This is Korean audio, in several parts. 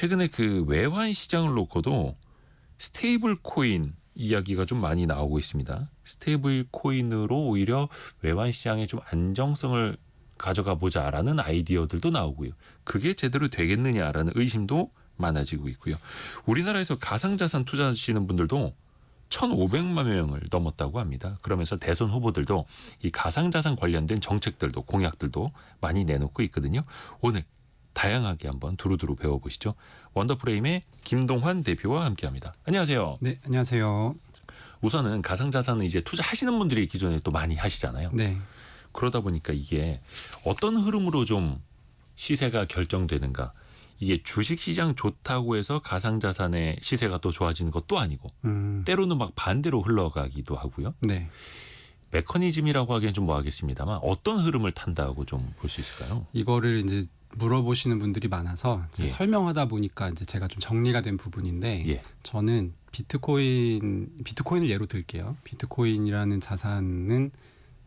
최근에 그 외환 시장을 놓고도 스테이블 코인 이야기가 좀 많이 나오고 있습니다. 스테이블 코인으로 오히려 외환 시장에 좀 안정성을 가져가 보자라는 아이디어들도 나오고요. 그게 제대로 되겠느냐라는 의심도 많아지고 있고요. 우리나라에서 가상자산 투자하시는 분들도 1,500만 명을 넘었다고 합니다. 그러면서 대선 후보들도 이 가상자산 관련된 정책들도 공약들도 많이 내놓고 있거든요. 오늘 다양하게 한번 두루두루 배워보시죠. 원더프레임의 김동환 대표와 함께합니다. 안녕하세요. 네, 안녕하세요. 우선은 가상자산은 이제 투자하시는 분들이 기존에 또 많이 하시잖아요. 네. 그러다 보니까 이게 어떤 흐름으로 좀 시세가 결정되는가. 이게 주식시장 좋다고 해서 가상자산의 시세가 또 좋아지는 것도 아니고 때로는 막 반대로 흘러가기도 하고요. 네. 메커니즘이라고 하기엔 좀 뭐하겠습니다만 어떤 흐름을 탄다고 좀 볼 수 있을까요? 이거를 이제 물어보시는 분들이 많아서 예. 설명하다 보니까 이제 제가 좀 정리가 된 부분인데 예. 저는 비트코인을 예로 들게요. 비트코인이라는 자산은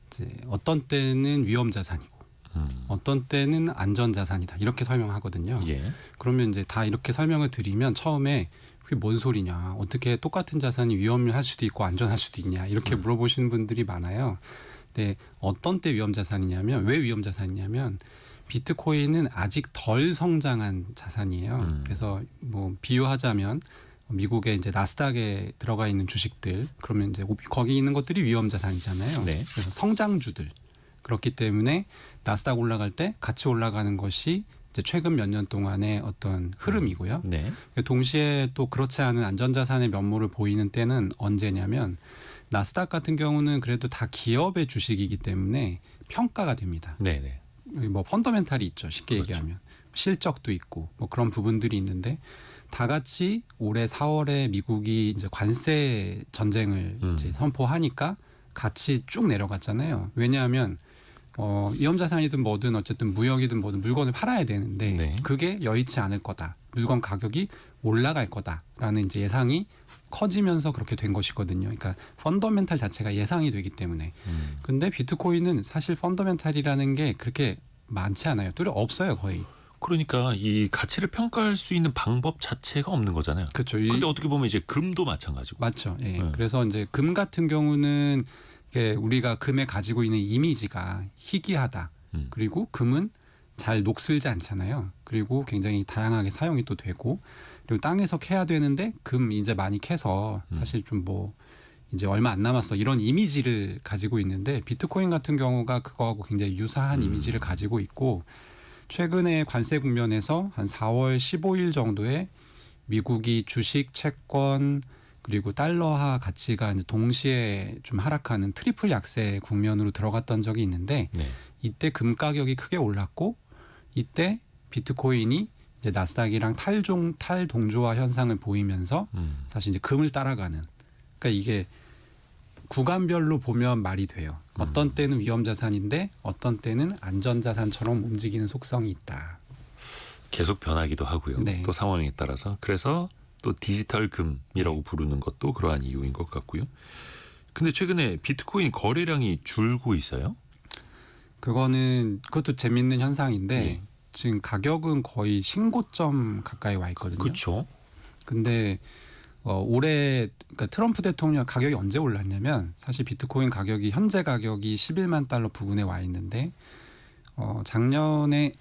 이제 어떤 때는 위험 자산이고 어떤 때는 안전 자산이다 이렇게 설명하거든요. 예. 그러면 이제 다 이렇게 설명을 드리면 처음에 그게 뭔 소리냐, 어떻게 똑같은 자산이 위험할 수도 있고 안전할 수도 있냐 이렇게 물어보시는 분들이 많아요. 근데 어떤 때 위험 자산이냐면 왜 위험 자산이냐면 비트코인은 아직 덜 성장한 자산이에요. 그래서 뭐 비유하자면 미국의 이제 나스닥에 들어가 있는 주식들 그러면 이제 거기 있는 것들이 위험 자산이잖아요. 네. 그래서 성장주들 그렇기 때문에 나스닥 올라갈 때 같이 올라가는 것이 이제 최근 몇 년 동안의 어떤 흐름이고요. 네. 동시에 또 그렇지 않은 안전자산의 면모를 보이는 때는 언제냐면 나스닥 같은 경우는 그래도 다 기업의 주식이기 때문에 평가가 됩니다. 네. 네. 뭐 펀더멘탈이 있죠. 쉽게 그렇죠. 얘기하면 실적도 있고 뭐 그런 부분들이 있는데 다 같이 올해 4월에 미국이 이제 관세 전쟁을 이제 선포하니까 같이 쭉 내려갔잖아요. 왜냐하면 위험 자산이든 뭐든 어쨌든 무역이든 뭐든 물건을 팔아야 되는데 네. 그게 여의치 않을 거다. 물건 가격이 올라갈 거다라는 이제 예상이 커지면서 그렇게 된 것이거든요. 그러니까 펀더멘탈 자체가 예상이 되기 때문에. 근데 비트코인은 사실 펀더멘탈이라는 게 그렇게 많지 않아요. 뚜렷 없어요, 거의. 그러니까 이 가치를 평가할 수 있는 방법 자체가 없는 거잖아요. 그렇죠. 근데 어떻게 보면 이제 금도 마찬가지고. 맞죠. 예. 그래서 이제 금 같은 경우는 이게 우리가 금에 가지고 있는 이미지가 희귀하다. 그리고 금은 잘 녹슬지 않잖아요. 그리고 굉장히 다양하게 사용이 또 되고 그리고 땅에서 캐야 되는데 금 이제 많이 캐서 사실 좀 뭐 이제 얼마 안 남았어 이런 이미지를 가지고 있는데 비트코인 같은 경우가 그거하고 굉장히 유사한 이미지를 가지고 있고 최근에 관세 국면에서 한 4월 15일 정도에 미국이 주식, 채권 그리고 달러화 가치가 이제 동시에 좀 하락하는 트리플 약세 국면으로 들어갔던 적이 있는데 네. 이때 금 가격이 크게 올랐고 이때 비트코인이 이제 나스닥이랑 탈동조화 현상을 보이면서 사실 이제 금을 따라가는. 그러니까 이게 구간별로 보면 말이 돼요. 어떤 때는 위험 자산인데 어떤 때는 안전 자산처럼 움직이는 속성이 있다. 계속 변하기도 하고요. 네. 또 상황에 따라서. 그래서 또 디지털 금이라고 부르는 것도 그러한 이유인 것 같고요. 근데 최근에 비트코인 거래량이 줄고 있어요? 그것도 재밌는 현상인데 예. 지금 가격은 거의 신고점 가까이 와 있거든요. 그렇죠. 근데 올해 그러니까 트럼프 대통령 가격이 언제 올랐냐면 사실 비트코인 가격이 현재 가격이 11만 달러 부근에 와 있는데 작년에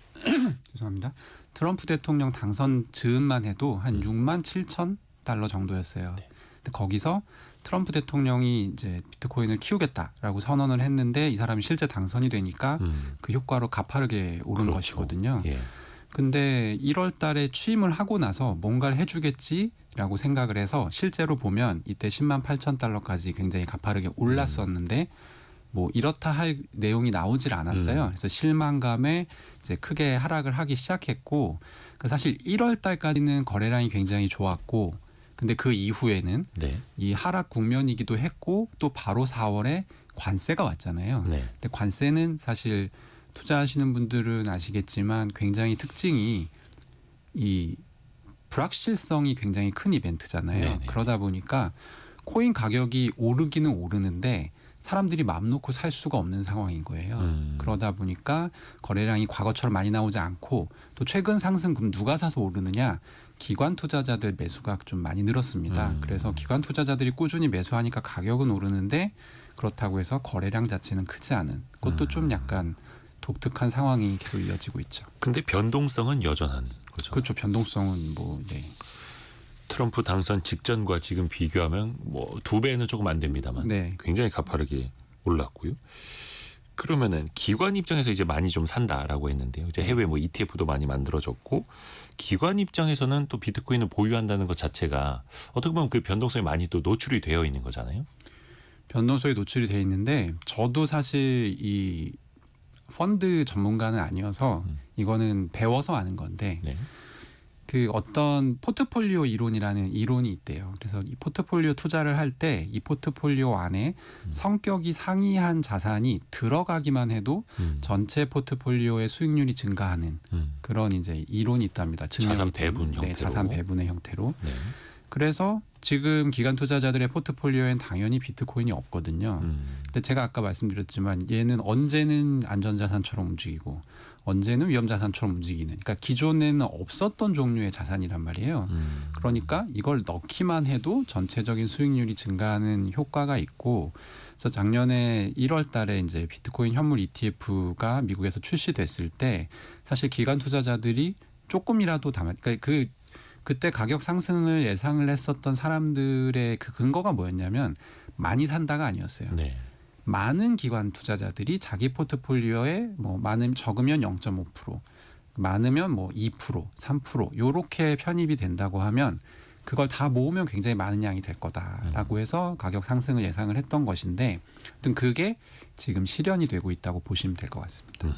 죄송합니다. 트럼프 대통령 당선 즈음만 해도 한 6만 7천 달러 정도였어요. 네. 근데 거기서 트럼프 대통령이 이제 비트코인을 키우겠다라고 선언을 했는데 이 사람이 실제 당선이 되니까 그 효과로 가파르게 오른 그렇죠. 것이거든요. 예. 근데 1월 달에 취임을 하고 나서 뭔가를 해주겠지라고 생각을 해서 실제로 보면 이때 10만 8천 달러까지 굉장히 가파르게 올랐었는데 뭐 이렇다 할 내용이 나오질 않았어요. 그래서 실망감에 이제 크게 하락을 하기 시작했고 사실 1월 달까지는 거래량이 굉장히 좋았고 근데 그 이후에는 네. 이 하락 국면이기도 했고 또 바로 4월에 관세가 왔잖아요. 네. 근데 관세는 사실 투자하시는 분들은 아시겠지만 굉장히 특징이 이 불확실성이 굉장히 큰 이벤트잖아요. 네네. 그러다 보니까 코인 가격이 오르기는 오르는데 사람들이 마음 놓고 살 수가 없는 상황인 거예요. 음. 그러다 보니까 거래량이 과거처럼 많이 나오지 않고 또 최근 상승 그럼 누가 사서 오르느냐? 기관 투자자들 매수가 좀 많이 늘었습니다. 그래서 기관 투자자들이 꾸준히 매수하니까 가격은 오르는데 그렇다고 해서 거래량 자체는 크지 않은 그것도 좀 약간 독특한 상황이 계속 이어지고 있죠. 근데 변동성은 여전한 거죠. 그렇죠. 변동성은 뭐 네. 트럼프 당선 직전과 지금 비교하면 뭐 2배는 조금 안 됩니다만 네. 굉장히 가파르게 올랐고요. 그러면은 기관 입장에서 이제 많이 좀 산다라고 했는데요. 이제 해외 뭐 ETF도 많이 만들어졌고 기관 입장에서는 또 비트코인을 보유한다는 것 자체가 어떻게 보면 그 변동성이 많이 또 노출이 되어 있는 거잖아요. 변동성이 노출이 돼 있는데 저도 사실 이 펀드 전문가는 아니어서 이거는 배워서 아는 건데 네. 그 어떤 포트폴리오 이론이라는 이론이 있대요. 그래서 이 포트폴리오 투자를 할 때 이 포트폴리오 안에 성격이 상이한 자산이 들어가기만 해도 전체 포트폴리오의 수익률이 증가하는 그런 이제 이론이 있답니다. 자산 배분 네, 형태로. 자산 배분의 형태로. 네. 그래서 지금 기관 투자자들의 포트폴리오엔 당연히 비트코인이 없거든요. 근데 제가 아까 말씀드렸지만 얘는 언제는 안전자산처럼 움직이고 언제는 위험자산처럼 움직이는 그러니까 기존에는 없었던 종류의 자산이란 말이에요. 그러니까 이걸 넣기만 해도 전체적인 수익률이 증가하는 효과가 있고 그래서 작년에 1월 달에 이제 비트코인 현물 ETF가 미국에서 출시됐을 때 사실 기관 투자자들이 조금이라도 그러니까 그때 가격 상승을 예상을 했었던 사람들의 그 근거가 뭐였냐면 많이 산다가 아니었어요. 네. 많은 기관 투자자들이 자기 포트폴리오에 뭐 적으면 0.5%, 많으면 뭐 2%, 3% 요렇게 편입이 된다고 하면 그걸 다 모으면 굉장히 많은 양이 될 거다라고 해서 가격 상승을 예상을 했던 것인데 아무튼 그게 지금 실현이 되고 있다고 보시면 될 것 같습니다.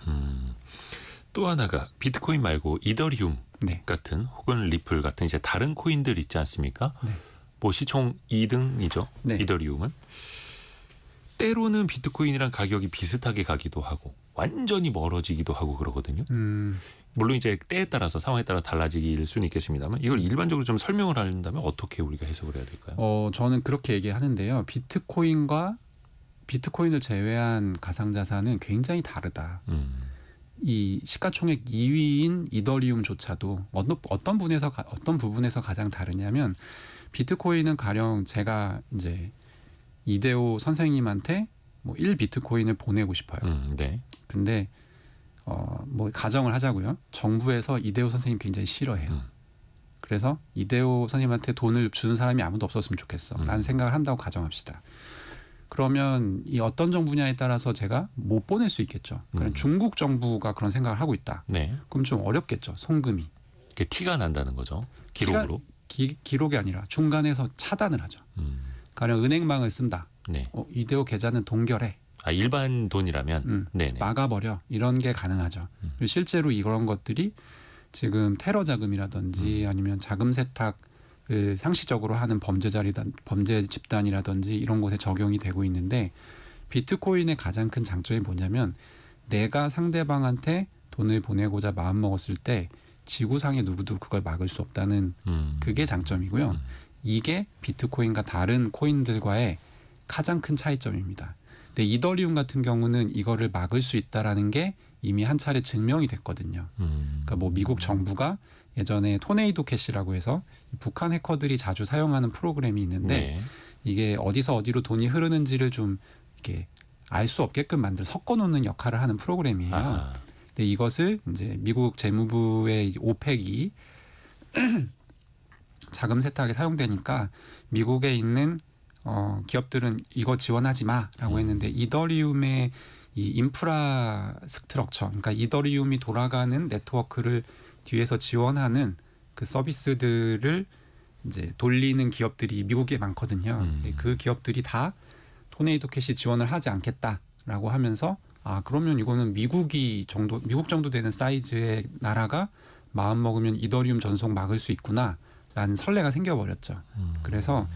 또 하나가 비트코인 말고 이더리움 네. 같은 혹은 리플 같은 이제 다른 코인들 있지 않습니까? 네. 뭐 시총 2등이죠. 네. 이더리움은. 때로는 비트코인이랑 가격이 비슷하게 가기도 하고 완전히 멀어지기도 하고 그러거든요. 물론 이제 때에 따라서 상황에 따라 달라질 수는 있겠습니다만 이걸 일반적으로 좀 설명을 한다면 어떻게 우리가 해석을 해야 될까요? 저는 그렇게 얘기하는데요. 비트코인을 제외한 가상자산은 굉장히 다르다. 이 시가총액 2위인 이더리움조차도 어떤 부분에서 가장 다르냐면 비트코인은 가령 제가 이제 이대호 선생님한테 뭐 1비트코인을 보내고 싶어요. 네. 근데 뭐 가정을 하자고요. 정부에서 이대호 선생님 굉장히 싫어해요. 그래서 이대호 선생님한테 돈을 주는 사람이 아무도 없었으면 좋겠어. 라는 생각을 한다고 가정합시다. 그러면 이 어떤 정부냐에 따라서 제가 못 보낼 수 있겠죠. 그럼 중국 정부가 그런 생각을 하고 있다. 네. 그럼 좀 어렵겠죠. 송금이. 그게 티가 난다는 거죠. 기록으로. 기록이 아니라 중간에서 차단을 하죠. 가령 은행망을 쓴다. 네. 이대호 계좌는 동결해. 일반 돈이라면 네네. 막아버려. 이런 게 가능하죠. 그리고 실제로 이런 것들이 지금 테러 자금이라든지 아니면 자금 세탁을 상시적으로 하는 범죄 집단이라든지 이런 곳에 적용이 되고 있는데 비트코인의 가장 큰 장점이 뭐냐면 내가 상대방한테 돈을 보내고자 마음먹었을 때 지구상의 누구도 그걸 막을 수 없다는 그게 장점이고요. 이게 비트코인과 다른 코인들과의 가장 큰 차이점입니다. 근데 이더리움 같은 경우는 이거를 막을 수 있다라는 게 이미 한 차례 증명이 됐거든요. 그러니까 뭐 미국 정부가 예전에 토네이도 캐시라고 해서 북한 해커들이 자주 사용하는 프로그램이 있는데 네. 이게 어디서 어디로 돈이 흐르는지를 좀 이렇게 알 수 없게끔 섞어놓는 역할을 하는 프로그램이에요. 근데 이것을 이제 미국 재무부의 오펙이 자금 세탁에 사용되니까 미국에 있는 기업들은 이거 지원하지 마라고 했는데 이더리움의 이 인프라 스트럭처, 그러니까 이더리움이 돌아가는 네트워크를 뒤에서 지원하는 그 서비스들을 이제 돌리는 기업들이 미국에 많거든요. 근데 그 기업들이 다 토네이도 캐시 지원을 하지 않겠다라고 하면서 그러면 이거는 미국 정도 되는 사이즈의 나라가 마음 먹으면 이더리움 전송 막을 수 있구나라는 선례가 생겨버렸죠. 그래서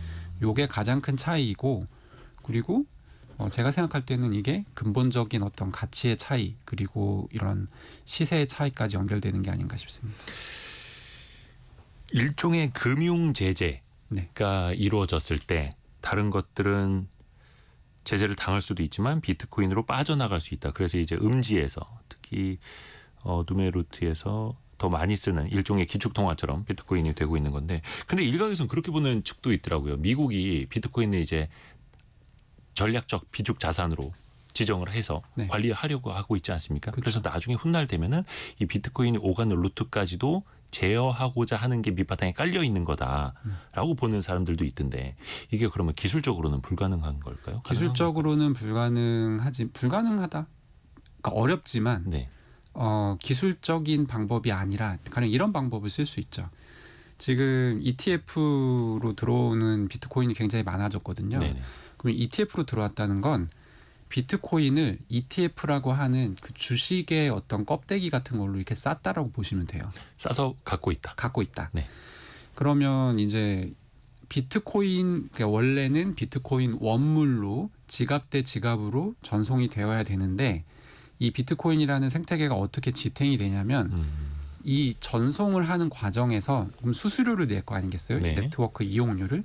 요게 가장 큰 차이이고 그리고 제가 생각할 때는 이게 근본적인 어떤 가치의 차이 그리고 이런 시세의 차이까지 연결되는 게 아닌가 싶습니다. 제재를 당할 수도 있지만 비트코인으로 빠져나갈 수 있다. 그래서 이제 음지에서 특히 누메루트에서 더 많이 쓰는 일종의 기축통화처럼 비트코인이 되고 있는 건데, 근데 일각에서는 그렇게 보는 측도 있더라고요. 미국이 비트코인을 이제 전략적 비축 자산으로 지정을 해서 네. 관리하려고 하고 있지 않습니까? 그렇죠. 그래서 나중에 훗날 되면은 이 비트코인이 오가는 루트까지도 제어하고자 하는 게 밑바탕에 깔려 있는 거다라고 보는 사람들도 있던데, 이게 그러면 기술적으로는 불가능한 걸까요? 기술적으로는 불가능하다. 그러니까 어렵지만 네. 기술적인 방법이 아니라 가령 이런 방법을 쓸 수 있죠. 지금 ETF로 들어오는 비트코인이 굉장히 많아졌거든요. 네네. 그럼 ETF로 들어왔다는 건 비트코인을 ETF라고 하는 그 주식의 어떤 껍데기 같은 걸로 이렇게 쌌다라고 보시면 돼요. 싸서 갖고 있다. 갖고 있다. 네. 그러면 이제 비트코인, 그러니까 원래는 비트코인 원물로 지갑 대 지갑으로 전송이 되어야 되는데, 이 비트코인이라는 생태계가 어떻게 지탱이 되냐면 이 전송을 하는 과정에서 그럼 수수료를 낼 거 아니겠어요? 네. 네트워크 이용료를.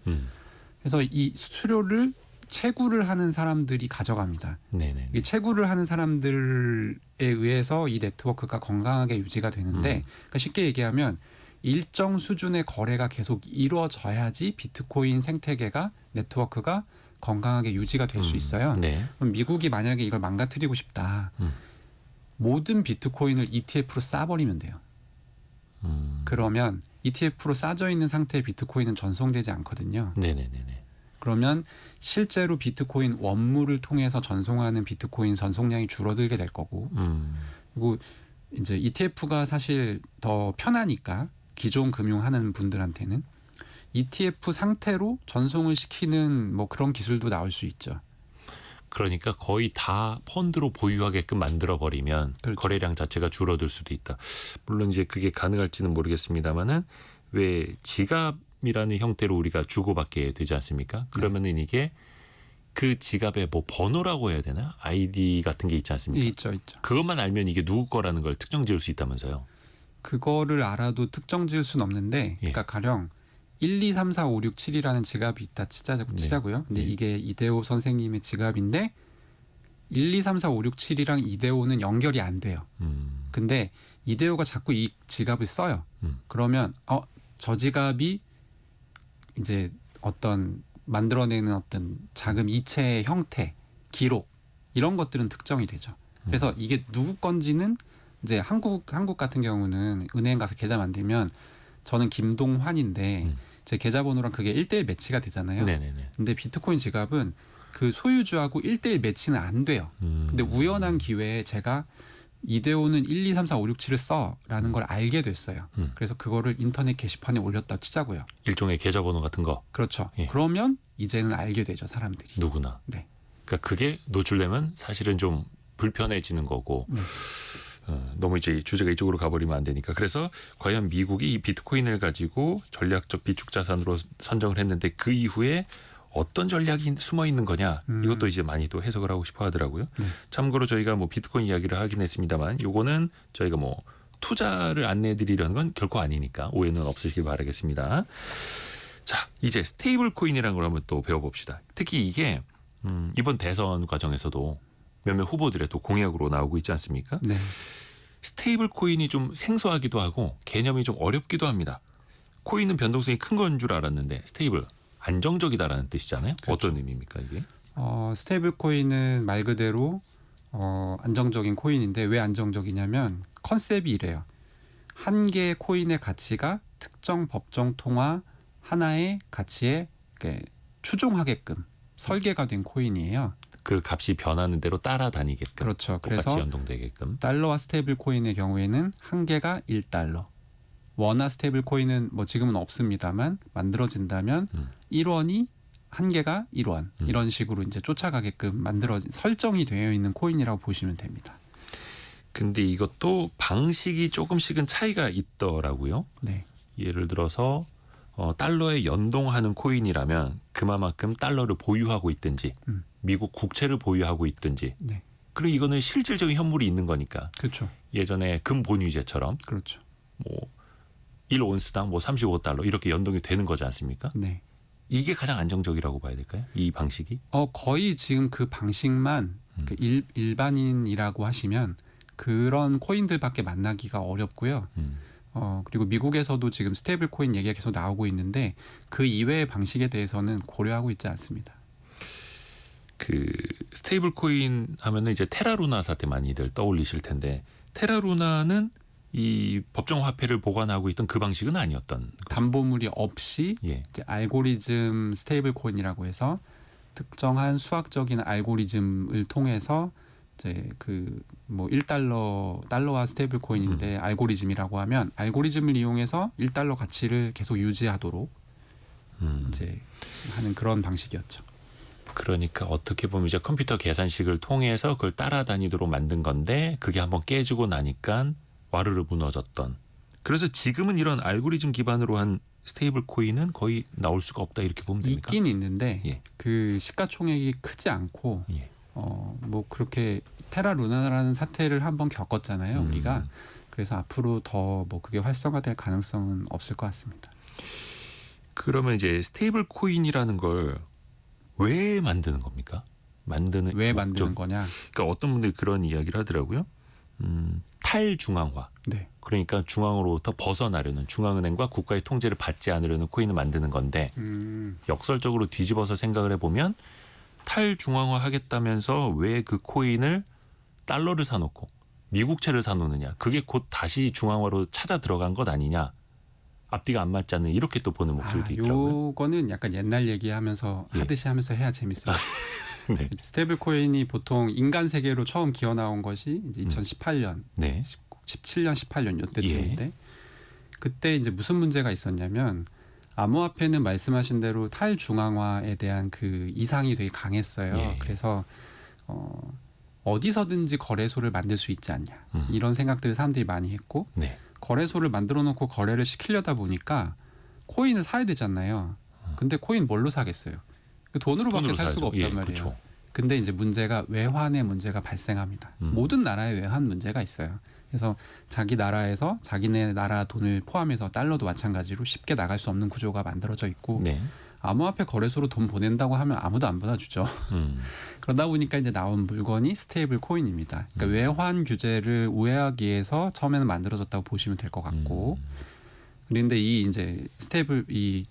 그래서 이 수수료를 채굴을 하는 사람들이 가져갑니다. 네네. 이 채굴을 하는 사람들에 의해서 이 네트워크가 건강하게 유지가 되는데, 그러니까 쉽게 얘기하면 일정 수준의 거래가 계속 이루어져야지 비트코인 생태계가, 네트워크가 건강하게 유지가 될 수 있어요. 네. 그럼 미국이 만약에 이걸 망가뜨리고 싶다. 모든 비트코인을 ETF로 싸버리면 돼요. 그러면 ETF로 싸져 있는 상태의 비트코인은 전송되지 않거든요. 네네네네. 그러면 실제로 비트코인 원물을 통해서 전송하는 비트코인 전송량이 줄어들게 될 거고, 그리고 이제 ETF가 사실 더 편하니까 기존 금융하는 분들한테는 ETF 상태로 전송을 시키는 뭐 그런 기술도 나올 수 있죠. 그러니까 거의 다 펀드로 보유하게끔 만들어 버리면 그렇죠. 거래량 자체가 줄어들 수도 있다. 물론 이제 그게 가능할지는 모르겠습니다만은, 왜 지갑이라는 형태로 우리가 주고받게 되지 않습니까? 그러면은 이게 그 지갑의 뭐 번호라고 해야 되나? 아이디 같은 게 있지 않습니까? 있죠. 그것만 알면 이게 누구 거라는 걸 특정 지을 수 있다면서요. 그거를 알아도 특정 지을 수는 없는데, 그러니까 가령 1, 2, 3, 4, 5, 6, 7이라는 지갑이 있다 치자고요. 근데 이게 이대호 선생님의 지갑인데 1, 2, 3, 4, 5, 6, 7이랑 이대호는 연결이 안 돼요. 근데 이대호가 자꾸 이 지갑을 써요. 그러면 저 지갑이 이제 어떤 만들어내는 어떤 자금 이체의 형태, 기록, 이런 것들은 특정이 되죠. 그래서 이게 누구 건지는 이제 한국 같은 경우는 은행 가서 계좌 만들면 저는 김동환인데 제 계좌번호랑 그게 1대1 매치가 되잖아요. 네네네. 근데 비트코인 지갑은 그 소유주하고 1대1 매치는 안 돼요. 근데 우연한 기회에 제가 이대호는 1, 2, 3, 4, 5, 6, 7을 써라는 걸 알게 됐어요. 그래서 그거를 인터넷 게시판에 올렸다 치자고요. 일종의 계좌번호 같은 거. 그렇죠. 예. 그러면 이제는 알게 되죠, 사람들이. 누구나. 네. 그러니까 그게 노출되면 사실은 좀 불편해지는 거고, 너무 이제 주제가 이쪽으로 가버리면 안 되니까. 그래서 과연 미국이 이 비트코인을 가지고 전략적 비축 자산으로 선정을 했는데 그 이후에 어떤 전략이 숨어 있는 거냐, 이것도 이제 많이 또 해석을 하고 싶어 하더라고요. 참고로 저희가 뭐 비트코인 이야기를 하긴 했습니다만, 요거는 저희가 뭐 투자를 안내해 드리려는 건 결코 아니니까 오해는 없으시길 바라겠습니다. 자, 이제 스테이블 코인이라는 걸 한번 또 배워봅시다. 특히 이게 이번 대선 과정에서도 몇몇 후보들의 또 공약으로 나오고 있지 않습니까? 네. 스테이블 코인이 좀 생소하기도 하고 개념이 좀 어렵기도 합니다. 코인은 변동성이 큰 건 줄 알았는데 스테이블, 안정적이다라는 뜻이잖아요. 그렇죠. 어떤 의미입니까 이게? 스테이블 코인은 말 그대로 안정적인 코인인데, 왜 안정적이냐면 컨셉이 이래요. 한 개의 코인의 가치가 특정 법정 통화 하나의 가치에 추종하게끔 설계가 된 코인이에요. 그 값이 변하는 대로 따라다니게끔. 그렇죠. 똑같이 그래서 연동되게끔. 달러와 스테이블 코인의 경우에는 한 개가 1달러. 원화 스테이블 코인은 뭐 지금은 없습니다만 만들어진다면 1원이 한 개가 1원. 이런 식으로 이제 쫓아가게끔 설정이 되어 있는 코인이라고 보시면 됩니다. 근데 이것도 방식이 조금씩은 차이가 있더라고요. 네. 예를 들어서 달러에 연동하는 코인이라면 그만큼 달러를 보유하고 있든지 미국 국채를 보유하고 있든지, 네. 그리고 이거는 실질적인 현물이 있는 거니까 그렇죠. 예전에 금 본위제처럼 그렇죠. 뭐 1온스당 뭐 35달러 이렇게 연동이 되는 거지 않습니까? 네. 이게 가장 안정적이라고 봐야 될까요? 이 방식이? 거의 지금 그 방식만 그 일반인이라고 하시면 그런 코인들밖에 만나기가 어렵고요. 그리고 미국에서도 지금 스테이블 코인 얘기가 계속 나오고 있는데 그 이외의 방식에 대해서는 고려하고 있지 않습니다. 그 스테이블 코인 하면은 이제 테라루나 사태 많이들 떠올리실 텐데 테라루나는 이 법정 화폐를 보관하고 있던 그 방식은 아니었던 담보물이 없이 예. 이제 알고리즘 스테이블 코인이라고 해서 특정한 수학적인 알고리즘을 통해서 이제 그 뭐 1달러 달러화 스테이블 코인인데 알고리즘이라고 하면 알고리즘을 이용해서 1달러 가치를 계속 유지하도록 이제 하는 그런 방식이었죠. 그러니까 어떻게 보면 이제 컴퓨터 계산식을 통해서 그걸 따라다니도록 만든 건데 그게 한번 깨지고 나니까 와르르 무너졌던. 그래서 지금은 이런 알고리즘 기반으로 한 스테이블 코인은 거의 나올 수가 없다 이렇게 보면 됩니까? 있긴 있는데 예. 그 시가총액이 크지 않고 예. 뭐 그렇게 테라루나라는 사태를 한번 겪었잖아요, 우리가. 그래서 앞으로 더 뭐 그게 활성화될 가능성은 없을 것 같습니다. 그러면 이제 스테이블 코인이라는 걸 왜 만드는 겁니까? 왜 목적. 만드는 거냐? 그러니까 어떤 분들이 그런 이야기를 하더라고요. 탈중앙화. 네. 그러니까 중앙으로부터 벗어나려는 중앙은행과 국가의 통제를 받지 않으려는 코인을 만드는 건데 역설적으로 뒤집어서 생각을 해보면 탈중앙화 하겠다면서 왜 그 코인을 달러를 사놓고 미국채를 사놓느냐. 그게 곧 다시 중앙화로 찾아 들어간 것 아니냐. 앞뒤가 안 맞지 않는 이렇게 또 보는 목소리도 있더라고요. 요거는 약간 옛날 얘기하면서 예. 하듯이 하면서 해야 재밌어요. 네. 스테이블 코인이 보통 인간 세계로 처음 기어 나온 것이 이제 2018년, 네. 17년, 18년 요때쯤인데 그때 이제 무슨 문제가 있었냐면 암호화폐는 말씀하신 대로 탈중앙화에 대한 그 이상이 되게 강했어요. 예. 그래서 어디서든지 거래소를 만들 수 있지 않냐 이런 생각들을 사람들이 많이 했고 네. 거래소를 만들어 놓고 거래를 시키려다 보니까 코인을 사야 되잖아요. 근데 코인 뭘로 사겠어요? 돈으로밖에 돈으로 살 수가 사야죠. 없단 예, 말이에요. 그렇죠. 근데 이제 문제가 외환의 문제가 발생합니다. 모든 나라에 외환 문제가 있어요. 그래서 자기 나라에서 자기네 나라 돈을 포함해서 달러도 마찬가지로 쉽게 나갈 수 없는 구조가 만들어져 있고 네. 암호화폐 거래소로 돈 보낸다고 하면 아무도 안 받아주죠. 그러다 보니까 이제 나온 물건이 스테이블 코인입니다. 그러니까 외환 규제를 우회하기 위해서 처음에는 만들어졌다고 보시면 될 것 같고, 그런데 이 이제 스테이블 이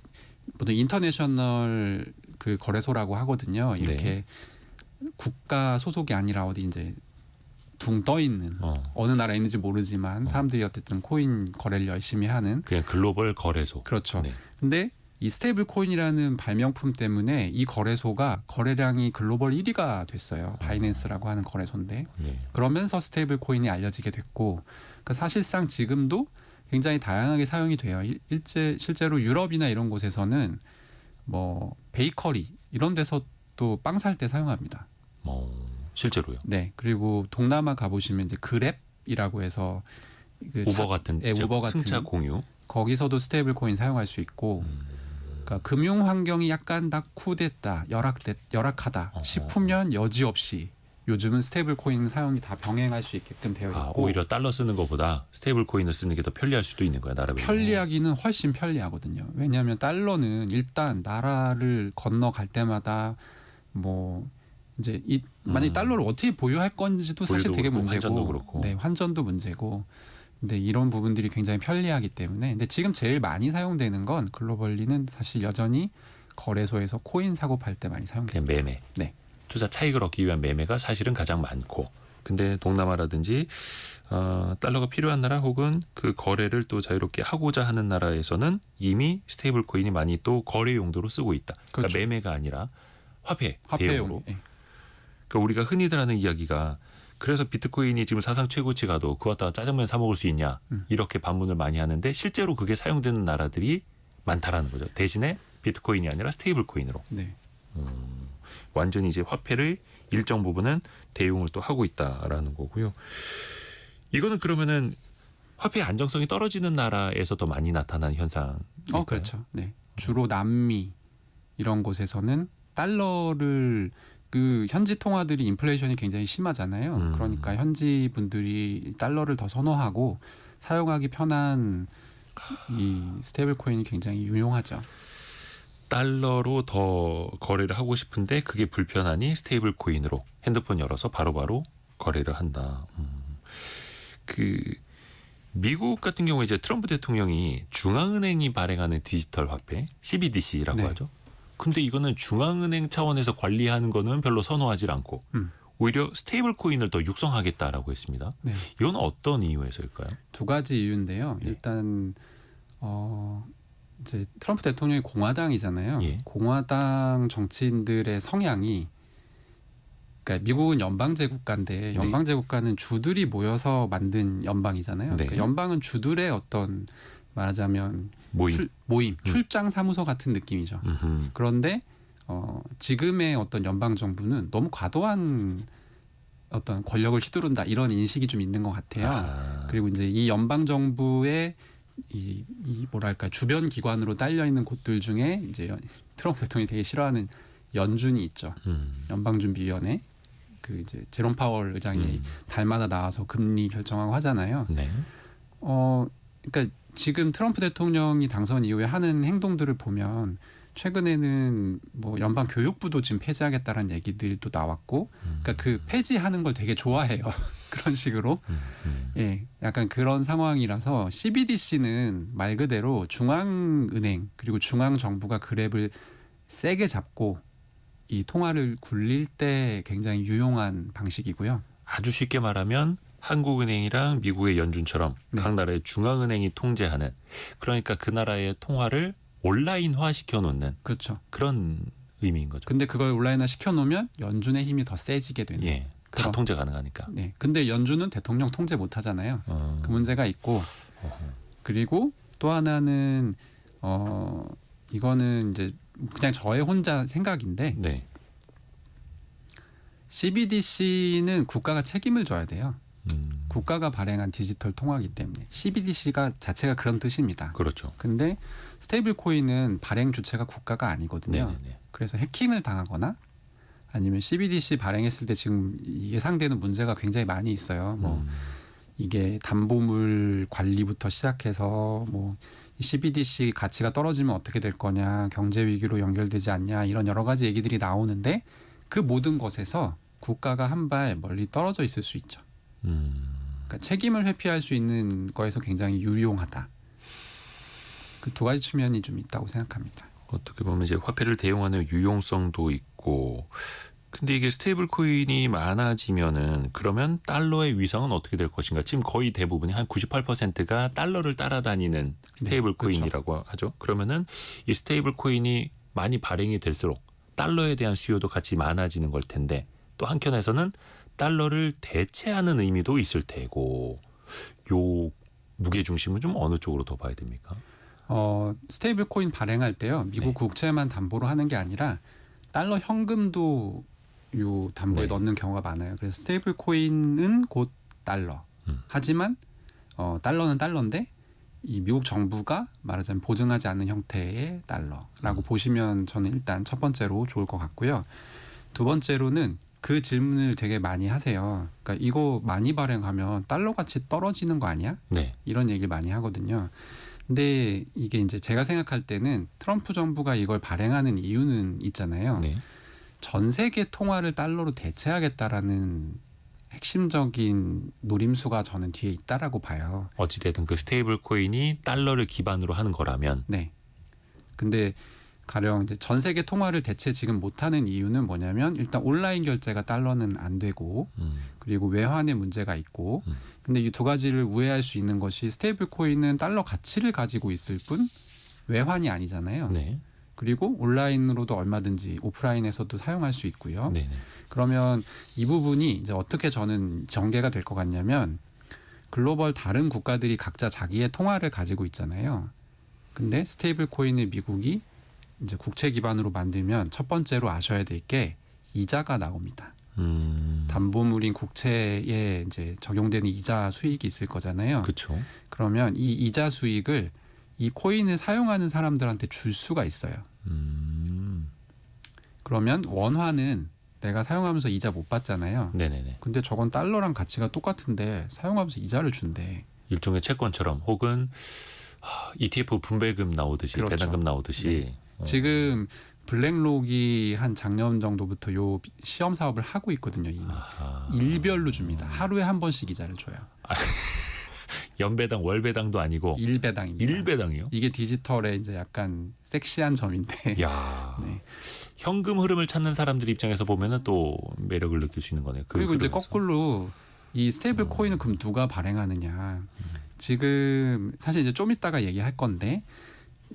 보통 인터내셔널 그 거래소라고 하거든요. 이렇게 국가 소속이 아니라 어디 이제 둥 떠 있는 어느 나라에 있는지 모르지만 사람들이 어쨌든 코인 거래를 열심히 하는 그냥 글로벌 거래소. 그렇죠. 네. 근데 이 스테이블 코인이라는 발명품 때문에 이 거래소가 거래량이 글로벌 1위가 됐어요. 바이낸스라고 하는 거래소인데 네. 그러면서 스테이블 코인이 알려지게 됐고 그러니까 사실상 지금도 굉장히 다양하게 사용이 돼요. 실제로 유럽이나 이런 곳에서는 뭐 베이커리 이런 데서 또 빵 살 때 사용합니다. 실제로요. 네. 그리고 동남아 가보시면 이제 그랩이라고 해서 그 우버 같은 우버 같은 승차 공유. 거기서도 스테이블 코인 사용할 수 있고 그러니까 금융 환경이 약간 낙후됐다, 열악하다 싶으면 여지없이 요즘은 스테이블 코인 사용이 다 병행할 수 있게끔 되어 있고 오히려 달러 쓰는 것보다 스테이블 코인을 쓰는 게 더 편리할 수도 있는 거야 나라별로. 편리하기는 훨씬 편리하거든요. 왜냐하면 달러는 일단 나라를 건너갈 때마다 뭐 이제 만약 달러를 어떻게 보유할 건지도 사실 되게 그렇고, 문제고, 환전도 그렇고. 네, 환전도 문제고. 근데 이런 부분들이 굉장히 편리하기 때문에 근데 지금 제일 많이 사용되는 건 글로벌리는 사실 여전히 거래소에서 코인 사고 팔 때 많이 사용돼요. 그냥 매매. 네. 투자 차익을 얻기 위한 매매가 사실은 가장 많고. 근데 동남아라든지 달러가 필요한 나라 혹은 그 거래를 또 자유롭게 하고자 하는 나라에서는 이미 스테이블 코인이 많이 또 거래 용도로 쓰고 있다. 그러니까 그렇죠. 매매가 아니라 화폐 화폐용. 대용으로. 그러니까 우리가 흔히들 하는 이야기가 그래서 비트코인이 지금 사상 최고치 가도 그거 갖다가 짜장면 사 먹을 수 있냐 이렇게 반문을 많이 하는데 실제로 그게 사용되는 나라들이 많다라는 거죠. 대신에 비트코인이 아니라 스테이블 코인으로. 네. 완전히 이제 화폐를 일정 부분은 대용을 또 하고 있다라는 거고요. 이거는 그러면은 화폐의 안정성이 떨어지는 나라에서 더 많이 나타나는 현상. 그렇죠. 네. 주로 남미 이런 곳에서는 달러를 그 현지 통화들이 인플레이션이 굉장히 심하잖아요. 그러니까 현지 분들이 달러를 더 선호하고 사용하기 편한 이 스테이블 코인이 굉장히 유용하죠. 달러로 더 거래를 하고 싶은데 그게 불편하니 스테이블 코인으로 핸드폰 열어서 바로바로 거래를 한다. 그 미국 같은 경우에 이제 트럼프 대통령이 중앙은행이 발행하는 디지털 화폐 CBDC라고 네. 하죠. 근데 이거는 중앙은행 차원에서 관리하는 거는 별로 선호하지 않고 오히려 스테이블 코인을 더 육성하겠다라고 했습니다. 네. 이건 어떤 이유에서일까요? 두 가지 이유인데요. 네. 일단 이제 트럼프 대통령이 공화당이잖아요. 예. 공화당 정치인들의 성향이 그러니까 미국은 연방제 국가인데 연방제 국가는 주들이 모여서 만든 연방이잖아요. 네. 그러니까 연방은 주들의 어떤 말하자면 모임. 출장 사무소 같은 느낌이죠. 그런데 지금의 어떤 연방 정부는 너무 과도한 어떤 권력을 휘두른다 이런 인식이 좀 있는 것 같아요. 그리고 이제 이 연방 정부의 이 뭐랄까 주변 기관으로 딸려 있는 곳들 중에 이제 트럼프 대통령이 되게 싫어하는 연준이 있죠. 연방준비위원회. 그 이제 제롬 파월 의장이 달마다 나와서 금리 결정하고 하잖아요. 네. 그러니까 지금 트럼프 대통령이 당선 이후에 하는 행동들을 보면 최근에는 뭐 연방 교육부도 지금 폐지하겠다라는 얘기들도 나왔고, 그러니까 그 폐지하는 걸 되게 좋아해요. 그런 식으로. 예, 약간 그런 상황이라서 CBDC는 말 그대로 중앙은행 그리고 중앙 정부가 그랩을 세게 잡고 이 통화를 굴릴 때 굉장히 유용한 방식이고요. 아주 쉽게 말하면 한국은행이랑 미국의 연준처럼 네. 각 나라의 중앙은행이 통제하는, 그러니까 그 나라의 통화를 온라인화 시켜놓는 그렇죠. 그런 의미인 거죠. 근데 그걸 온라인화 시켜놓으면 연준의 힘이 더 세지게 되는. 예, 다 통제 가능하니까. 네. 근데 연준은 대통령 통제 못 하잖아요. 그 문제가 있고, 그리고 또 하나는 이거는 이제 그냥 저의 혼자 생각인데, 네. CBDC는 국가가 책임을 져야 돼요. 국가가 발행한 디지털 통화이기 때문에 CBDC가 자체가 그런 뜻입니다. 그렇죠. 근데 스테이블 코인은 발행 주체가 국가가 아니거든요. 네네네. 그래서 해킹을 당하거나 아니면 CBDC 발행했을 때 지금 예상되는 문제가 굉장히 많이 있어요. 뭐 이게 담보물 관리부터 시작해서 뭐 CBDC 가치가 떨어지면 어떻게 될 거냐, 경제 위기로 연결되지 않냐, 이런 여러 가지 얘기들이 나오는데 그 모든 것에서 국가가 한 발 멀리 떨어져 있을 수 있죠. 그러니까 책임을 회피할 수 있는 거에서 굉장히 유용하다. 그 두 가지 측면이 좀 있다고 생각합니다. 어떻게 보면 이제 화폐를 대용하는 유용성도 있고, 근데 이게 스테이블 코인이 많아지면은 그러면 달러의 위상은 어떻게 될 것인가? 지금 거의 대부분이 한 98%가 달러를 따라다니는 스테이블 네, 그렇죠. 코인이라고 하죠. 그러면은 이 스테이블 코인이 많이 발행이 될수록 달러에 대한 수요도 같이 많아지는 걸 텐데, 또 한켠에서는 달러를 대체하는 의미도 있을 테고, 요 무게 중심은 좀 어느 쪽으로 더 봐야 됩니까? 스테이블 코인 발행할 때요. 미국 네. 국채만 담보로 하는 게 아니라 달러 현금도 요 담보에 네. 넣는 경우가 많아요. 그래서 스테이블 코인은 곧 달러. 하지만 달러는 달러인데 이 미국 정부가 말하자면 보증하지 않는 형태의 달러라고 보시면 저는 일단 첫 번째로 좋을 것 같고요. 두 번째로는 그 질문을 되게 많이 하세요. 그러니까 이거 많이 발행하면 달러 가치 떨어지는 거 아니야? 네. 이런 얘기 많이 하거든요. 근데 이게 이제 제가 생각할 때는 트럼프 정부가 이걸 발행하는 이유는 있잖아요. 네. 전 세계 통화를 달러로 대체하겠다라는 핵심적인 노림수가 저는 뒤에 있다라고 봐요. 어찌됐든 그 스테이블 코인이 달러를 기반으로 하는 거라면, 네. 근데 가령 이제 전 세계 통화를 대체 지금 못하는 이유는 뭐냐면 일단 온라인 결제가 달러는 안 되고 그리고 외환의 문제가 있고 근데 이 두 가지를 우회할 수 있는 것이 스테이블 코인은 달러 가치를 가지고 있을 뿐 외환이 아니잖아요. 네. 그리고 온라인으로도 얼마든지 오프라인에서도 사용할 수 있고요. 네. 그러면 이 부분이 이제 어떻게 저는 전개가 될 것 같냐면 글로벌 다른 국가들이 각자 자기의 통화를 가지고 있잖아요. 근데 스테이블 코인을 미국이 이제 국채 기반으로 만들면 첫 번째로 아셔야 될 게 이자가 나옵니다. 담보물인 국채에 이제 적용되는 이자 수익이 있을 거잖아요. 그렇죠. 그러면 이 이자 수익을 이 코인을 사용하는 사람들한테 줄 수가 있어요. 그러면 원화는 내가 사용하면서 이자 못 받잖아요. 네네네. 근데 저건 달러랑 가치가 똑같은데 사용하면서 이자를 준대. 일종의 채권처럼 혹은 ETF 분배금 나오듯이 그렇죠. 배당금 나오듯이 네. 지금 블랙록이 한 작년 정도부터 요 시험 사업을 하고 있거든요. 이미 아하. 일별로 줍니다. 하루에 한 번씩 이자를 줘요. 연배당 월배당도 아니고 일배당입니다. 일배당이요? 이게 디지털의 이제 약간 섹시한 점인데. 야. 네. 현금 흐름을 찾는 사람들 입장에서 보면은 또 매력을 느낄 수 있는 거네요. 그 그리고 이제 흐름에서. 거꾸로 이 스테이블 코인은 그럼 누가 발행하느냐. 지금 사실 이제 좀 이따가 얘기할 건데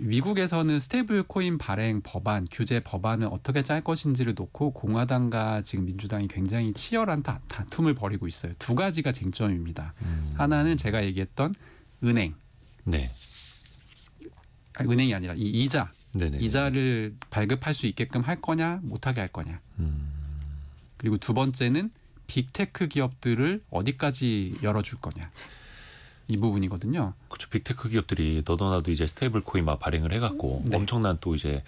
미국에서는 스테이블 코인 발행 법안, 규제 법안을 어떻게 짤 것인지를 놓고 공화당과 지금 민주당이 굉장히 치열한 다툼을 벌이고 있어요. 두 가지가 쟁점입니다. 하나는 제가 얘기했던 은행. 네. 아니, 은행이 아니라 이 이자. 네네. 이자를 발급할 수 있게끔 할 거냐, 못하게 할 거냐. 그리고 두 번째는 빅테크 기업들을 어디까지 열어줄 거냐. 이 부분이거든요. 그렇죠. 빅테크 기업들이 너도나도 이제 스테이블 코인 막 발행을 해갖고 네. 엄청난 또 이제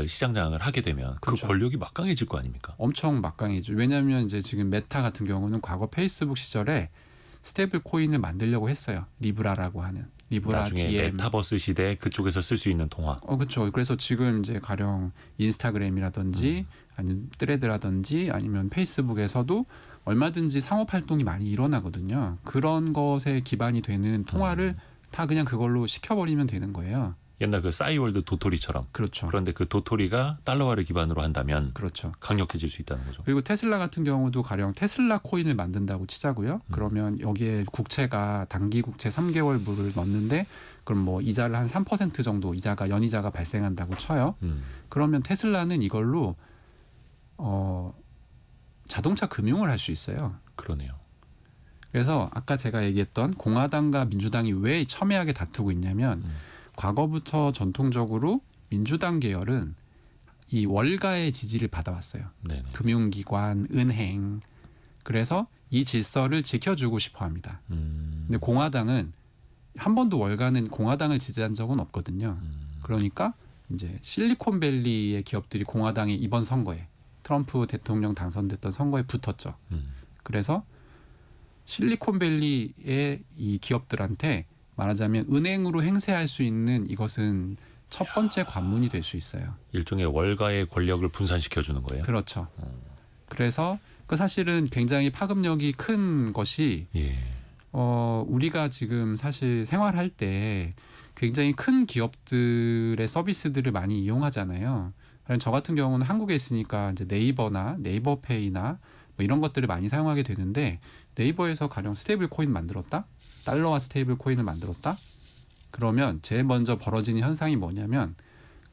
시장 장악을 하게 되면 그렇죠. 그 권력이 막강해질 거 아닙니까? 엄청 막강해죠. 왜냐하면 이제 지금 메타 같은 경우는 과거 페이스북 시절에 스테이블 코인을 만들려고 했어요. 리브라라고 하는 리브라 나중에 DM. 메타버스 시대에 그쪽에서 쓸 수 있는 통화. 그렇죠. 그래서 지금 이제 가령 인스타그램이라든지 아니면 트레드라든지 아니면 페이스북에서도 얼마든지 상업 활동이 많이 일어나거든요. 그런 것에 기반이 되는 통화를 다 그냥 그걸로 시켜버리면 되는 거예요. 옛날 그 싸이월드 도토리처럼. 그렇죠. 그런데 그 도토리가 달러화를 기반으로 한다면 그렇죠. 강력해질 수 있다는 거죠. 그리고 테슬라 같은 경우도 가령 테슬라 코인을 만든다고 치자고요. 그러면 여기에 국채가 단기 국채 3개월물을 넣는데 그럼 뭐 이자를 한 3% 정도 이자가 연이자가 발생한다고 쳐요. 그러면 테슬라는 이걸로 자동차 금융을 할 수 있어요. 그러네요. 그래서 아까 제가 얘기했던 공화당과 민주당이 왜 첨예하게 다투고 있냐면 과거부터 전통적으로 민주당 계열은 이 월가의 지지를 받아왔어요. 네네. 금융기관, 은행. 그래서 이 질서를 지켜주고 싶어 합니다. 근데 공화당은 한 번도 월가는 공화당을 지지한 적은 없거든요. 그러니까 이제 실리콘밸리의 기업들이 공화당의 이번 선거에 트럼프 대통령 당선됐던 선거에 붙었죠. 그래서 실리콘밸리의 이 기업들한테 말하자면 은행으로 행세할 수 있는 이것은 첫 번째 관문이 될 수 있어요. 일종의 월가의 권력을 분산시켜 주는 거예요. 그렇죠. 그래서 그 사실은 굉장히 파급력이 큰 것이 예. 우리가 지금 사실 생활할 때 굉장히 큰 기업들의 서비스들을 많이 이용하잖아요. 저 같은 경우는 한국에 있으니까 이제 네이버나 네이버페이나 뭐 이런 것들을 많이 사용하게 되는데 네이버에서 가령 스테이블 코인 만들었다? 달러와 스테이블 코인을 만들었다? 그러면 제일 먼저 벌어지는 현상이 뭐냐면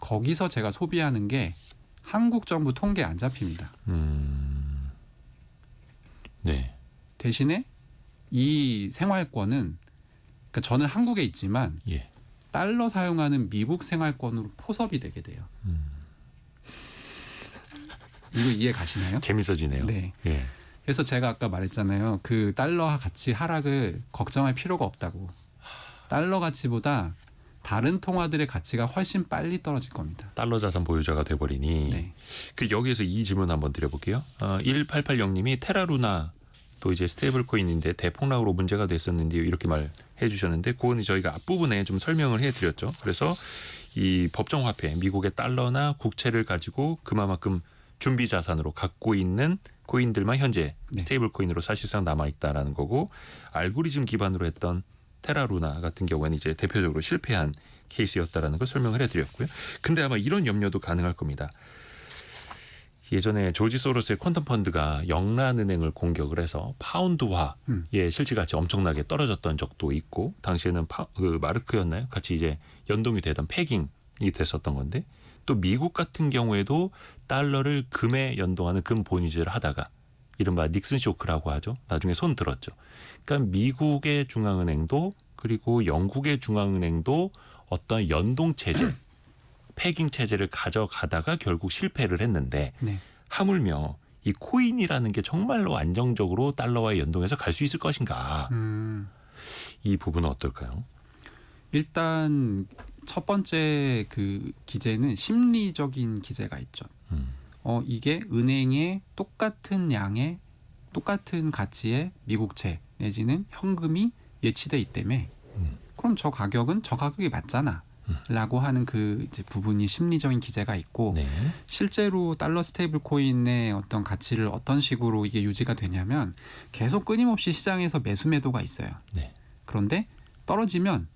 거기서 제가 소비하는 게 한국 정부 통계에 안 잡힙니다. 네. 대신에 이 생활권은 그러니까 저는 한국에 있지만 예. 달러 사용하는 미국 생활권으로 포섭이 되게 돼요. 이거 이해 가시나요? 재밌어지네요. 네. 예. 그래서 제가 아까 말했잖아요. 그 달러 가치 하락을 걱정할 필요가 없다고. 달러 가치보다 다른 통화들의 가치가 훨씬 빨리 떨어질 겁니다. 달러 자산 보유자가 돼버리니 네. 그 여기에서 이 질문 한번 드려볼게요. 1880님이 테라루나 또 이제 스테이블 코인인데 대폭락으로 문제가 됐었는데요. 이렇게 말해 주셨는데 그거는 저희가 앞부분에 좀 설명을 해드렸죠. 그래서 이 법정 화폐 미국의 달러나 국채를 가지고 그만큼 준비 자산으로 갖고 있는 코인들만 현재 네. 스테이블 코인으로 사실상 남아 있다라는 거고 알고리즘 기반으로 했던 테라루나 같은 경우에는 이제 대표적으로 실패한 케이스였다라는 걸 설명을 해드렸고요. 근데 아마 이런 염려도 가능할 겁니다. 예전에 조지 소로스의 퀀텀 펀드가 영란은행을 공격을 해서 파운드화의 실질 가치 엄청나게 떨어졌던 적도 있고 당시에는 그 마르크였나요? 같이 이제 연동이 되던 패깅이 됐었던 건데 또 미국 같은 경우에도 달러를 금에 연동하는 금 본위제를 하다가 이른바 닉슨 쇼크라고 하죠. 나중에 손 들었죠. 그러니까 미국의 중앙은행도 그리고 영국의 중앙은행도 어떤 연동 체제, 패깅 체제를 가져가다가 결국 실패를 했는데 네. 하물며 이 코인이라는 게 정말로 안정적으로 달러와 연동해서 갈 수 있을 것인가? 이 부분은 어떨까요? 일단 첫 번째 그 기제는 심리적인 기제가 있죠. 이게 은행에 똑같은 양의 똑같은 가치의 미국채 내지는 현금이 예치돼 있다며 그럼 저 가격은 저 가격이 맞잖아. 라고 하는 그 이제 부분이 심리적인 기제가 있고 네. 실제로 달러 스테이블 코인의 어떤 가치를 어떤 식으로 이게 유지가 되냐면 계속 끊임없이 시장에서 매수 매도가 있어요. 네. 그런데 떨어지면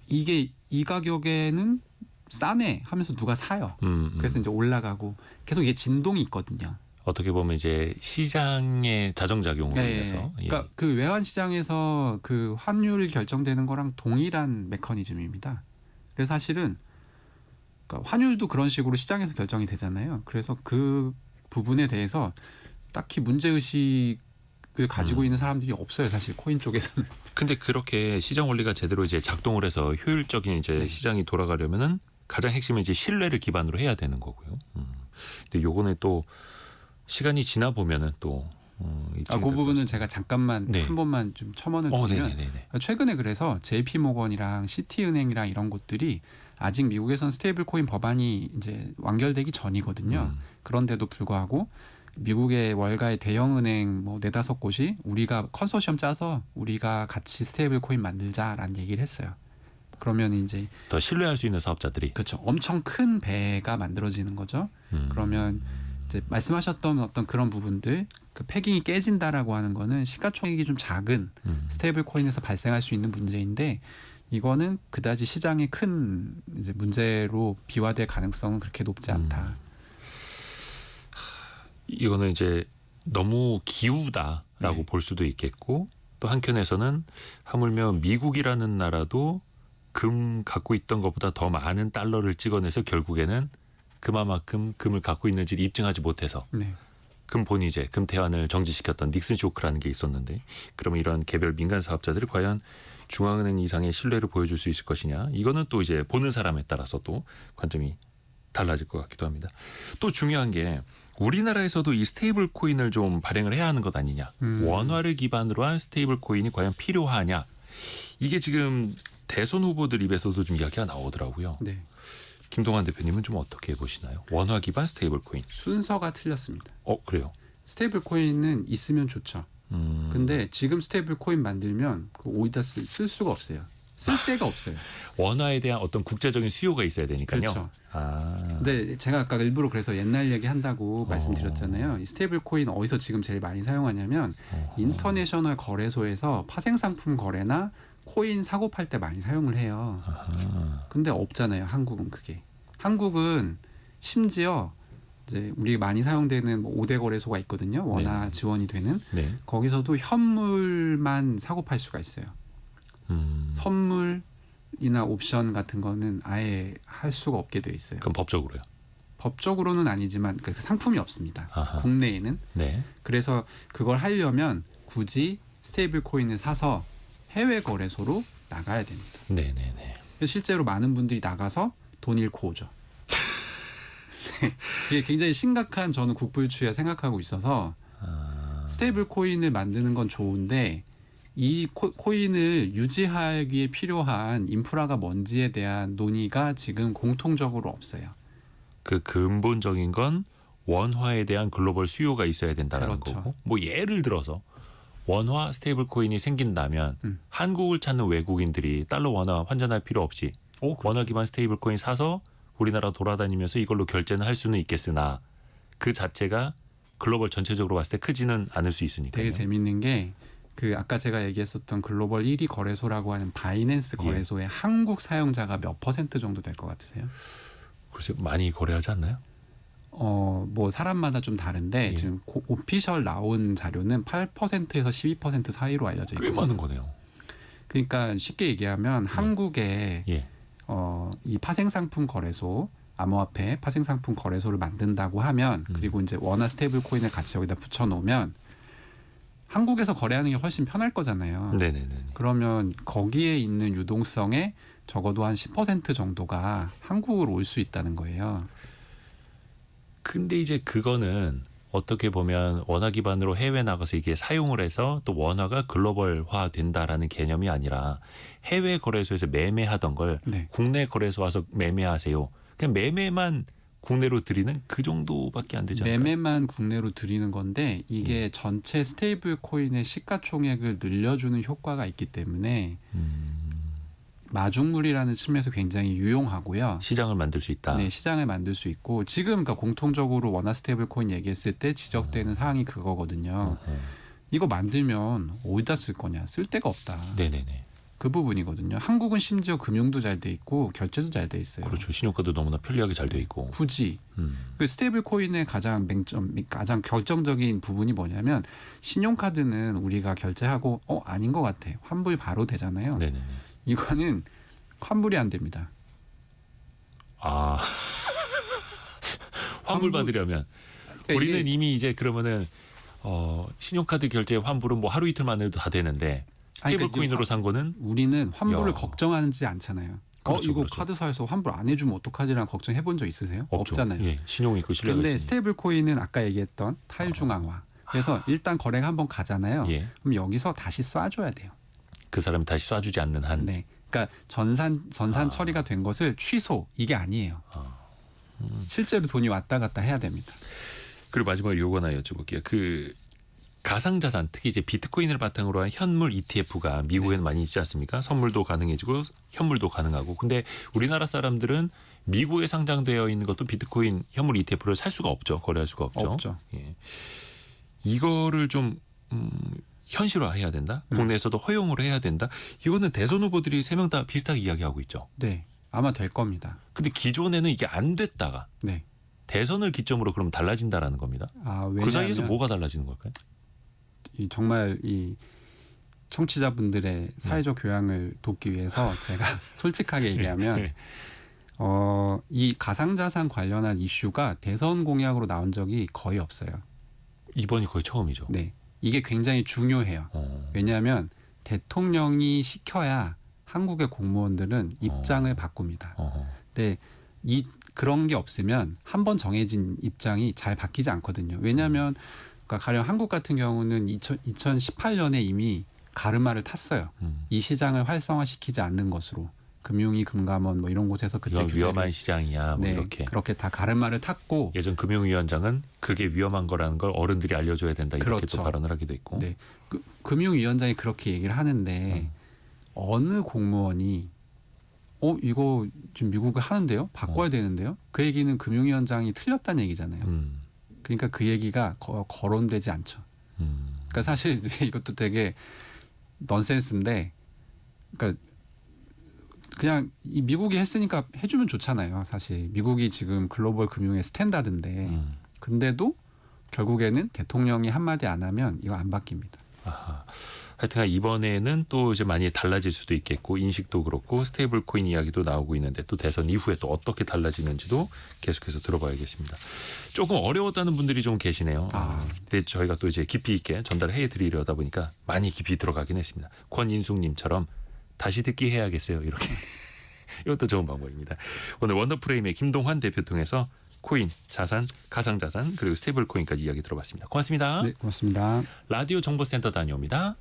이게 이 가격에는 싸네 하면서 누가 사요. 그래서 이제 올라가고 계속 이게 진동이 있거든요. 어떻게 보면 이제 시장의 자정작용으로 인해서 그러니까 그 외환 시장에서 그 환율 결정되는 거랑 동일한 메커니즘입니다. 그래서 사실은 그러니까 환율도 그런 식으로 시장에서 결정이 되잖아요. 그래서 그 부분에 대해서 딱히 문제 의식을 가지고 있는 사람들이 없어요. 사실 코인 쪽에서는. 근데 그렇게 시장 원리가 제대로 이제 작동을 해서 효율적인 이제 네. 시장이 돌아가려면은 가장 핵심은 이제 신뢰를 기반으로 해야 되는 거고요. 근데 요거는 또 시간이 지나 보면은 또 그 부분은 제가 잠깐만 네. 한 번만 좀 첨언을 드리면 네네네. 최근에 그래서 JP 모건이랑 시티은행이랑 이런 곳들이 아직 미국에선 스테이블 코인 법안이 이제 완결되기 전이거든요. 그런데도 불구하고 미국의 월가의 대형 은행 뭐 4-5곳이 우리가 컨소시엄 짜서 우리가 같이 스테이블 코인 만들자라는 얘기를 했어요. 그러면 이제 더 신뢰할 수 있는 사업자들이 그렇죠. 엄청 큰 배가 만들어지는 거죠. 그러면 이제 말씀하셨던 어떤 그런 부분들, 그 패깅이 깨진다라고 하는 거는 시가총액이 좀 작은 스테이블 코인에서 발생할 수 있는 문제인데 이거는 그다지 시장의 큰 이제 문제로 비화될 가능성은 그렇게 높지 않다. 이거는 이제 너무 기우다라고 네. 볼 수도 있겠고 또 한켠에서는 하물며 미국이라는 나라도 금 갖고 있던 것보다 더 많은 달러를 찍어내서 결국에는 그만큼 금을 갖고 있는지를 입증하지 못해서 네. 금 본위제, 금 대환을 정지시켰던 닉슨 쇼크라는 게 있었는데 그러면 이런 개별 민간 사업자들이 과연 중앙은행 이상의 신뢰를 보여줄 수 있을 것이냐 이거는 또 이제 보는 사람에 따라서 또 관점이 달라질 것 같기도 합니다. 또 중요한 게 우리나라에서도 이 스테이블 코인을 좀 발행을 해야 하는 것 아니냐. 원화를 기반으로 한 스테이블 코인이 과연 필요하냐. 이게 지금 대선 후보들 입에서도 좀 이야기가 나오더라고요. 네. 김동완 대표님은 좀 어떻게 보시나요? 원화 기반 스테이블 코인. 순서가 틀렸습니다. 그래요. 스테이블 코인은 있으면 좋죠. 근데 지금 스테이블 코인 만들면 오이다 쓸 수가 없어요. 쓸 데가 없어요. 원화에 대한 어떤 국제적인 수요가 있어야 되니까요. 그렇죠. 아. 근데 제가 아까 일부러 그래서 옛날 얘기 한다고 말씀드렸잖아요. 이 스테이블 코인 어디서 지금 제일 많이 사용하냐면 인터내셔널 거래소에서 파생 상품 거래나 코인 사고 팔 때 많이 사용을 해요. 근데 없잖아요. 한국은 그게. 한국은 심지어 이제 우리 많이 사용되는 5대 거래소가 있거든요. 원화 지원이 되는. 네. 거기서도 현물만 사고 팔 수가 있어요. 선물이나 옵션 같은 거는 아예 할 수가 없게 돼 있어요. 그럼 법적으로요? 법적으로는 아니지만 그 상품이 없습니다. 아하. 국내에는. 네. 그래서 그걸 하려면 굳이 스테이블 코인을 사서 해외 거래소로 나가야 됩니다. 네네네. 실제로 많은 분들이 나가서 돈 잃고 오죠. 이게 굉장히 심각한 저는 국부유추야 생각하고 있어서 스테이블 코인을 만드는 건 좋은데 이 코인을 유지하기에 필요한 인프라가 뭔지에 대한 논의가 지금 공통적으로 없어요. 그 근본적인 건 원화에 대한 글로벌 수요가 있어야 된다는 그렇죠. 거고. 뭐 예를 들어서 원화 스테이블 코인이 생긴다면 한국을 찾는 외국인들이 달러 원화 환전할 필요 없이 원화 기반 스테이블 코인 사서 우리나라 돌아다니면서 이걸로 결제는 할 수는 있겠으나 그 자체가 글로벌 전체적으로 봤을 때 크지는 않을 수 있으니까요. 되게 재밌는 게 그 아까 제가 얘기했었던 글로벌 1위 거래소라고 하는 바이낸스 거래소의 한국 사용자가 몇 % 정도 될 것 같으세요? 글쎄요, 많이 거래하지 않나요? 뭐 사람마다 좀 다른데 지금 오피셜 나온 자료는 8%에서 12% 사이로 알려져 꽤 있거든요. 많은 거네요. 그러니까 쉽게 얘기하면 한국에 이 파생상품 거래소 암호화폐 파생상품 거래소를 만든다고 하면 그리고 이제 원화 스테이블 코인을 같이 여기다 붙여놓으면 한국에서 거래하는 게 훨씬 편할 거잖아요. 네네네. 그러면 거기에 있는 유동성의 적어도 한 10% 정도가 한국으로 올 수 있다는 거예요. 근데 이제 그거는 어떻게 보면 원화 기반으로 해외 나가서 이게 사용을 해서 또 원화가 글로벌화 된다라는 개념이 아니라 해외 거래소에서 매매하던 걸 국내 거래소 와서 매매하세요. 그냥 매매만 국내로 드리는 그 정도밖에 안 되지 않을까요? 매매만 국내로 드리는 건데 이게 전체 스테이블 코인의 시가총액을 늘려주는 효과가 있기 때문에 마중물이라는 측면에서 굉장히 유용하고요. 시장을 만들 수 있다. 네, 시장을 만들 수 있고 지금 그러니까 공통적으로 원화 스테이블 코인 얘기했을 때 지적되는 사항이 그거거든요. 이거 만들면 어디다 쓸 거냐? 쓸 데가 없다. 네네네. 그 부분이거든요. 한국은 심지어 금융도 잘 돼 있고 결제도 잘 돼 있어요. 그렇죠. 신용카드 너무나 편리하게 잘 돼 있고. 굳이 그 스테이블 코인의 가장 결정적인 부분이 뭐냐면 신용카드는 우리가 결제하고 아닌 것 같아. 환불 바로 되잖아요. 네네네. 이거는 환불이 안 됩니다. 아 환불 받으려면 그러니까 우리는 이게 이미 이제 그러면은 신용카드 결제 환불은 뭐 하루 이틀만 해도 다 되는데 스테이블 그러니까 코인으로 산 거는 우리는 환불을 야. 걱정하지 않잖아요. 그렇죠, 이거 그렇죠. 카드사에서 환불 안 해주면 어떡하지라는 걱정 해본 적 있으세요? 없죠. 없잖아요. 예, 신용 있고 신뢰가 그런데 있으니. 스테이블 코인은 아까 얘기했던 탈중앙화. 그래서 일단 거래가 한번 가잖아요. 예. 그럼 여기서 다시 쏴줘야 돼요. 그 사람이 다시 쏴주지 않는 한. 네. 그러니까 전산 처리가 된 것을 취소 이게 아니에요. 실제로 돈이 왔다 갔다 해야 됩니다. 그리고 마지막으로 요거 하나 여쭤볼게요. 그 가상자산 특히 이제 비트코인을 바탕으로 한 현물 ETF가 미국에는 많이 있지 않습니까? 선물도 가능해지고 현물도 가능하고. 근데 우리나라 사람들은 미국에 상장되어 있는 것도 비트코인 현물 ETF를 살 수가 없죠. 거래할 수가 없죠. 없죠. 예. 이거를 좀 현실화해야 된다. 국내에서도 허용을 해야 된다. 이거는 대선 후보들이 3명 다 비슷하게 이야기하고 있죠. 네. 아마 될 겁니다. 근데 기존에는 이게 안 됐다가 네. 대선을 기점으로 그럼 달라진다라는 겁니다. 왜냐하면 그 사이에서 뭐가 달라지는 걸까요? 정말 이 청취자분들의 사회적 교양을 돕기 위해서 제가 솔직하게 얘기하면 이 가상자산 관련한 이슈가 대선 공약으로 나온 적이 거의 없어요. 이번이 거의 처음이죠. 네, 이게 굉장히 중요해요. 왜냐하면 대통령이 시켜야 한국의 공무원들은 입장을 바꿉니다. 근데 그런 게 없으면 한 번 정해진 입장이 잘 바뀌지 않거든요. 왜냐하면 그러니까 가령 한국 같은 경우는 2018년에 이미 가르마를 탔어요. 이 시장을 활성화시키지 않는 것으로 금융위 금감원 뭐 이런 곳에서 그때 이건 위험한 시장이야. 뭐 네, 이렇게. 그렇게 다 가르마를 탔고 예전 금융위원장은 그게 위험한 거라는 걸 어른들이 알려줘야 된다 이렇게 그렇죠. 또 발언을 하기도 했고. 네, 금융위원장이 그렇게 얘기를 하는데 어느 공무원이 이거 지금 미국이 하는데요? 바꿔야 되는데요? 그 얘기는 금융위원장이 틀렸다는 얘기잖아요. 그러니까 그 얘기가 거론되지 않죠. 그러니까 사실 이것도 되게 넌센스인데, 그러니까 그냥 이 미국이 했으니까 해주면 좋잖아요. 사실 미국이 지금 글로벌 금융의 스탠다드인데, 근데도 결국에는 대통령이 한마디 안 하면 이거 안 바뀝니다. 아하. 하여튼 이번에는 또 이제 많이 달라질 수도 있겠고 인식도 그렇고 스테이블 코인 이야기도 나오고 있는데 또 대선 이후에 또 어떻게 달라지는지도 계속해서 들어봐야겠습니다. 조금 어려웠다는 분들이 좀 계시네요. 근데 저희가 또 이제 깊이 있게 전달해 드리려다 보니까 많이 깊이 들어가긴 했습니다. 권인숙님처럼 다시 듣기 해야겠어요. 이렇게. 이것도 좋은 방법입니다. 오늘 원더프레임의 김동환 대표 통해서 코인, 자산, 가상자산 그리고 스테이블 코인까지 이야기 들어봤습니다. 고맙습니다. 네, 고맙습니다. 라디오 정보센터 다녀옵니다.